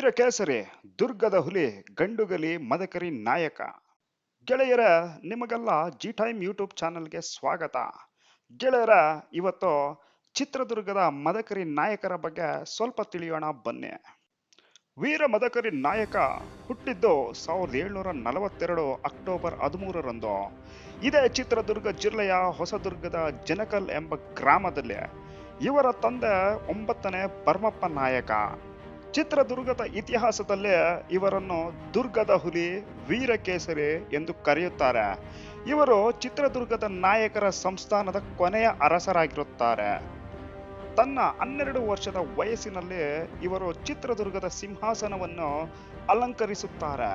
ವೀರಕೇಸರಿ ದುರ್ಗದ ಹುಲಿ ಗಂಡುಗಲಿ ಮದಕರಿ ನಾಯಕ. ಗೆಳೆಯರ, ನಿಮಗೆಲ್ಲ ಜಿ ಟೈಮ್ ಯೂಟ್ಯೂಬ್ ಚಾನಲ್ಗೆ ಸ್ವಾಗತ. ಗೆಳೆಯರ, ಇವತ್ತು ಚಿತ್ರದುರ್ಗದ ಮದಕರಿ ನಾಯಕರ ಬಗ್ಗೆ ಸ್ವಲ್ಪ ತಿಳಿಯೋಣ ಬನ್ನಿ. ವೀರ ಮದಕರಿ ನಾಯಕ ಹುಟ್ಟಿದ್ದು 1742 ಅಕ್ಟೋಬರ್ 13ರಂದು. ಇದೇ ಚಿತ್ರದುರ್ಗ ಜಿಲ್ಲೆಯ ಹೊಸದುರ್ಗದ ಜನಕಲ್ ಎಂಬ ಗ್ರಾಮದಲ್ಲಿ. ಇವರ ತಂದೆ 9ನೇ ಭರ್ಮಪ್ಪ ನಾಯಕ. ಚಿತ್ರದುರ್ಗದ ಇತಿಹಾಸದಲ್ಲೇ ಇವರನ್ನು ದುರ್ಗದ ಹುಲಿ, ವೀರಕೇಸರಿ ಎಂದು ಕರೆಯುತ್ತಾರೆ. ಇವರು ಚಿತ್ರದುರ್ಗದ ನಾಯಕರ ಸಂಸ್ಥಾನದ ಕೊನೆಯ ಅರಸರಾಗಿರುತ್ತಾರೆ. ತನ್ನ 12 ವರ್ಷದ ವಯಸ್ಸಿನಲ್ಲಿ ಇವರು ಚಿತ್ರದುರ್ಗದ ಸಿಂಹಾಸನವನ್ನು ಅಲಂಕರಿಸುತ್ತಾರೆ.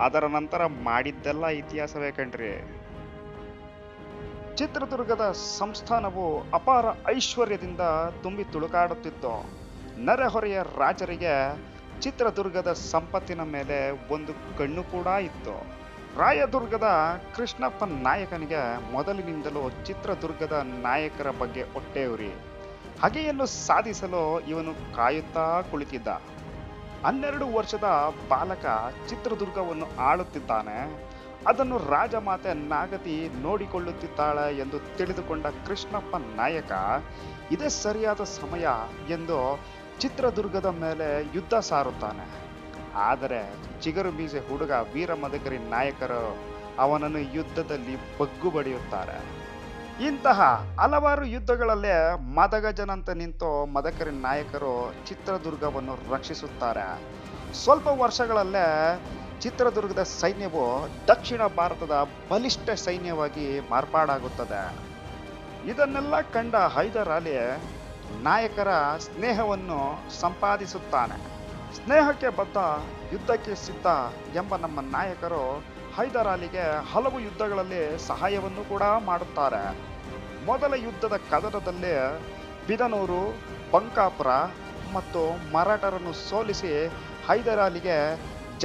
ಅದರ ನಂತರ ಮಾಡಿದ್ದೆಲ್ಲ ಇತಿಹಾಸವೇ ಕಣ್ರಿ. ಚಿತ್ರದುರ್ಗದ ಸಂಸ್ಥಾನವು ಅಪಾರ ಐಶ್ವರ್ಯದಿಂದ ತುಂಬಿ ತುಳುಕಾಡುತ್ತಿತ್ತು. ನೆರೆಹೊರೆಯ ರಾಜರಿಗೆ ಚಿತ್ರದುರ್ಗದ ಸಂಪತ್ತಿನ ಮೇಲೆ ಒಂದು ಕಣ್ಣು ಕೂಡ ಇತ್ತು. ರಾಯದುರ್ಗದ ಕೃಷ್ಣಪ್ಪ ನಾಯಕನಿಗೆ ಮೊದಲಿನಿಂದಲೂ ಚಿತ್ರದುರ್ಗದ ನಾಯಕರ ಬಗ್ಗೆ ಹೊಟ್ಟೆಯುರಿ. ಹಗೆಯನ್ನು ಸಾಧಿಸಲು ಇವನು ಕಾಯುತ್ತಾ ಕುಳಿತಿದ್ದ. 12 ವರ್ಷದ ಬಾಲಕ ಚಿತ್ರದುರ್ಗವನ್ನು ಆಳುತ್ತಿದ್ದಾನೆ. ಅದನ್ನು ರಾಜಮಾತೆ ನಾಗತಿ ನೋಡಿಕೊಳ್ಳುತ್ತಿದ್ದಾಳೆ ಎಂದು ತಿಳಿದುಕೊಂಡ ಕೃಷ್ಣಪ್ಪ ನಾಯಕ ಇದೇ ಸರಿಯಾದ ಸಮಯ ಎಂದು ಚಿತ್ರದುರ್ಗದ ಮೇಲೆ ಯುದ್ಧ ಸಾರುತ್ತಾನೆ. ಆದರೆ ಚಿಗರು ಮೀಸೆ ಹುಡುಗ ವೀರ ಮದಕರಿ ನಾಯಕರು ಅವನನ್ನು ಯುದ್ಧದಲ್ಲಿ ಬಗ್ಗು ಬಡಿಯುತ್ತಾರೆ. ಇಂತಹ ಹಲವಾರು ಯುದ್ಧಗಳಲ್ಲೇ ಮದಗಜನಂತ ನಿಂತು ಮದಕರಿ ನಾಯಕರು ಚಿತ್ರದುರ್ಗವನ್ನು ರಕ್ಷಿಸುತ್ತಾರೆ. ಸ್ವಲ್ಪ ವರ್ಷಗಳಲ್ಲೇ ಚಿತ್ರದುರ್ಗದ ಸೈನ್ಯವು ದಕ್ಷಿಣ ಭಾರತದ ಬಲಿಷ್ಠ ಸೈನ್ಯವಾಗಿ ಮಾರ್ಪಾಡಾಗುತ್ತದೆ. ಇದನ್ನೆಲ್ಲ ಕಂಡ ಹೈದರ್ ಅಲಿ ನಾಯಕರ ಸ್ನೇಹವನ್ನು ಸಂಪಾದಿಸುತ್ತಾನೆ. ಸ್ನೇಹಕ್ಕೆ ಬದ್ಧ, ಯುದ್ಧಕ್ಕೆ ಸಿದ್ಧ ಎಂಬ ನಮ್ಮ ನಾಯಕರು ಹೈದರ್ ಅಲಿಗೆ ಹಲವು ಯುದ್ಧಗಳಲ್ಲಿ ಸಹಾಯವನ್ನು ಕೂಡ ಮಾಡುತ್ತಾರೆ. ಮೊದಲ ಯುದ್ಧದ ಕದನದಲ್ಲಿ ಬಿದನೂರು, ಬಂಕಾಪುರ ಮತ್ತು ಮರಾಠರನ್ನು ಸೋಲಿಸಿ ಹೈದರ್ ಅಲಿಗೆ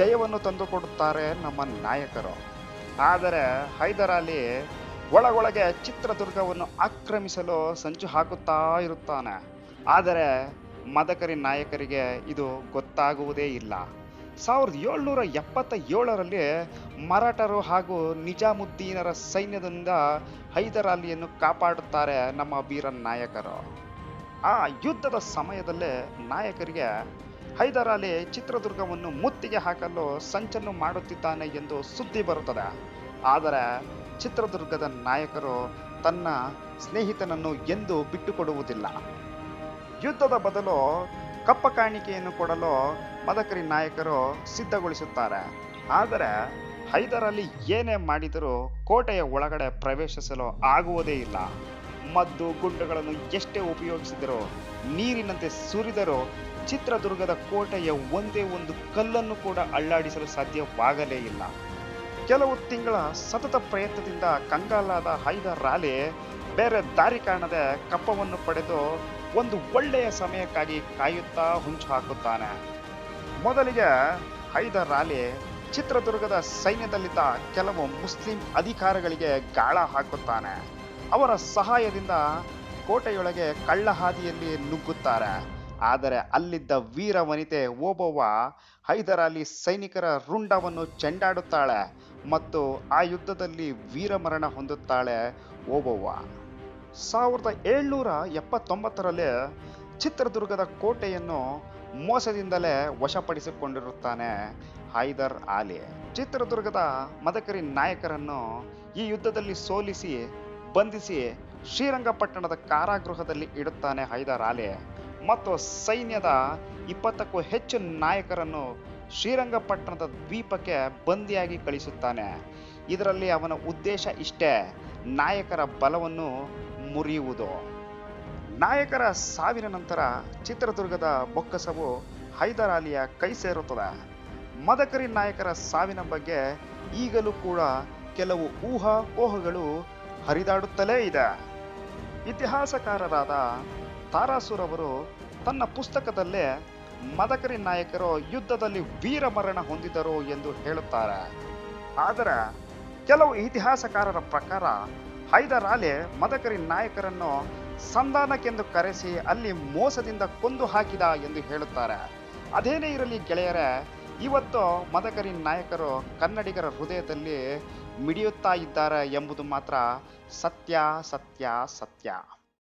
ಜಯವನ್ನು ತಂದುಕೊಡುತ್ತಾರೆ ನಮ್ಮ ನಾಯಕರು. ಆದರೆ ಹೈದರ್ ಅಲಿ ಒಳಗೊಳಗೆ ಚಿತ್ರದುರ್ಗವನ್ನು ಆಕ್ರಮಿಸಲು ಸಂಚು ಹಾಕುತ್ತಾ ಇರುತ್ತಾನೆ. ಆದರೆ ಮದಕರಿ ನಾಯಕರಿಗೆ ಇದು ಗೊತ್ತಾಗುವುದೇ ಇಲ್ಲ. 1777ರಲ್ಲಿ ಮರಾಠರು ಹಾಗೂ ನಿಜಾಮುದ್ದೀನರ ಸೈನ್ಯದಿಂದ ಹೈದರ್ ಅಲಿಯನ್ನು ಕಾಪಾಡುತ್ತಾರೆ ನಮ್ಮ ವೀರ ನಾಯಕರು. ಆ ಯುದ್ಧದ ಸಮಯದಲ್ಲೇ ನಾಯಕರಿಗೆ ಹೈದರ್ ಅಲಿ ಚಿತ್ರದುರ್ಗವನ್ನು ಮುತ್ತಿಗೆ ಹಾಕಲು ಸಂಚನ್ನು ಮಾಡುತ್ತಿದ್ದಾನೆ ಎಂದು ಸುದ್ದಿ ಬರುತ್ತದೆ. ಆದರೆ ಚಿತ್ರದುರ್ಗದ ನಾಯಕರು ತನ್ನ ಸ್ನೇಹಿತನನ್ನು ಎಂದೂ ಬಿಟ್ಟುಕೊಡುವುದಿಲ್ಲ. ಯುದ್ಧದ ಬದಲು ಕಪ್ಪ ಕಾಣಿಕೆಯನ್ನು ಕೊಡಲು ಮದಕರಿ ನಾಯಕರು ಸಿದ್ಧಗೊಳಿಸುತ್ತಾರೆ. ಆದರೆ ಹೈದರ್ ಅಲಿ ಏನೇ ಮಾಡಿದರೂ ಕೋಟೆಯ ಒಳಗಡೆ ಪ್ರವೇಶಿಸಲು ಆಗುವುದೇ ಇಲ್ಲ. ಮದ್ದು ಗುಂಡುಗಳನ್ನು ಎಷ್ಟೇ ಉಪಯೋಗಿಸಿದರೂ, ನೀರಿನಂತೆ ಸುರಿದರೂ ಚಿತ್ರದುರ್ಗದ ಕೋಟೆಯ ಒಂದೇ ಒಂದು ಕಲ್ಲನ್ನು ಕೂಡ ಅಲ್ಲಾಡಿಸಲು ಸಾಧ್ಯವಾಗಲೇ ಇಲ್ಲ. ಕೆಲವು ತಿಂಗಳ ಸತತ ಪ್ರಯತ್ನದಿಂದ ಕಂಗಾಲಾದ ಹೈದರ್ ಅಲಿ ಬೇರೆ ದಾರಿ ಕಾಣದೆ ಕಪ್ಪವನ್ನು ಪಡೆದು ಒಂದು ಒಳ್ಳೆಯ ಸಮಯಕ್ಕಾಗಿ ಕಾಯುತ್ತಾ ಹುಂಚು ಹಾಕುತ್ತಾನೆ. ಮೊದಲಿಗೆ ಹೈದರ್ ಅಲಿ ಚಿತ್ರದುರ್ಗದ ಸೈನ್ಯದಲ್ಲಿದ್ದ ಕೆಲವು ಮುಸ್ಲಿಂ ಅಧಿಕಾರಿಗಳಿಗೆ ಗಾಳ ಹಾಕುತ್ತಾನೆ. ಅವರ ಸಹಾಯದಿಂದ ಕೋಟೆಯೊಳಗೆ ಕಳ್ಳ ಹಾದಿಯಲ್ಲಿ ನುಗ್ಗುತ್ತಾರೆ. ಆದರೆ ಅಲ್ಲಿದ್ದ ವೀರ ವನಿತೆ ಓಬವ್ವ ಹೈದರ್ ಅಲಿ ಸೈನಿಕರ ರುಂಡವನ್ನು ಚೆಂಡಾಡುತ್ತಾಳೆ ಮತ್ತು ಆ ಯುದ್ಧದಲ್ಲಿ ವೀರಮರಣ ಹೊಂದುತ್ತಾಳೆ ಓಬವ್ವ. 1779ರಲ್ಲಿ ಚಿತ್ರದುರ್ಗದ ಕೋಟೆಯನ್ನು ಮೋಸದಿಂದಲೇ ವಶಪಡಿಸಿಕೊಂಡಿರುತ್ತಾನೆ ಹೈದರ್ ಅಲಿ. ಚಿತ್ರದುರ್ಗದ ಮದಕರಿ ನಾಯಕರನ್ನು ಈ ಯುದ್ಧದಲ್ಲಿ ಸೋಲಿಸಿ ಬಂಧಿಸಿ ಶ್ರೀರಂಗಪಟ್ಟಣದ ಕಾರಾಗೃಹದಲ್ಲಿ ಇಡುತ್ತಾನೆ ಹೈದರ್ ಅಲಿ ಮತ್ತು ಸೈನ್ಯದ 20ಕ್ಕೂ ಹೆಚ್ಚು ನಾಯಕರನ್ನು ಶ್ರೀರಂಗಪಟ್ಟಣದ ದ್ವೀಪಕ್ಕೆ ಬಂದಿಯಾಗಿ ಕಳಿಸುತ್ತಾನೆ. ಇದರಲ್ಲಿ ಅವನ ಉದ್ದೇಶ ಇಷ್ಟೇ: ನಾಯಕರ ಬಲವನ್ನು ಮುರಿಯುವುದು. ನಾಯಕರ ಸಾವಿನ ನಂತರ ಚಿತ್ರದುರ್ಗದ ಬೊಕ್ಕಸವು ಹೈದರ್ ಅಲಿಯ ಕೈ ಸೇರುತ್ತದೆ. ಮದಕರಿ ನಾಯಕರ ಸಾವಿನ ಬಗ್ಗೆ ಈಗಲೂ ಕೂಡ ಕೆಲವು ಊಹಾಪೋಹಗಳು ಹರಿದಾಡುತ್ತಲೇ ಇದೆ. ಇತಿಹಾಸಕಾರರಾದ ತಾರಾಸುರವರು ತನ್ನ ಪುಸ್ತಕದಲ್ಲೇ ಮದಕರಿ ನಾಯಕರು ಯುದ್ಧದಲ್ಲಿ ವೀರಮರಣ ಹೊಂದಿದರು ಎಂದು ಹೇಳುತ್ತಾರೆ. ಆದರೆ ಕೆಲವು ಇತಿಹಾಸಕಾರರ ಪ್ರಕಾರ ಹೈದರ್ ಅಲಿ ಮದಕರಿ ನಾಯಕರನ್ನು ಸಂಧಾನಕ್ಕೆಂದು ಕರೆಸಿ ಅಲ್ಲಿ ಮೋಸದಿಂದ ಕೊಂದು ಹಾಕಿದ ಎಂದು ಹೇಳುತ್ತಾರೆ. ಅದೇನೇ ಇರಲಿ ಗೆಳೆಯರೇ, ಇವತ್ತು ಮದಕರಿ ನಾಯಕರು ಕನ್ನಡಿಗರ ಹೃದಯದಲ್ಲಿ ಮಿಡಿಯುತ್ತಾ ಇದ್ದಾರೆ ಎಂಬುದು ಮಾತ್ರ ಸತ್ಯ ಸತ್ಯ ಸತ್ಯ.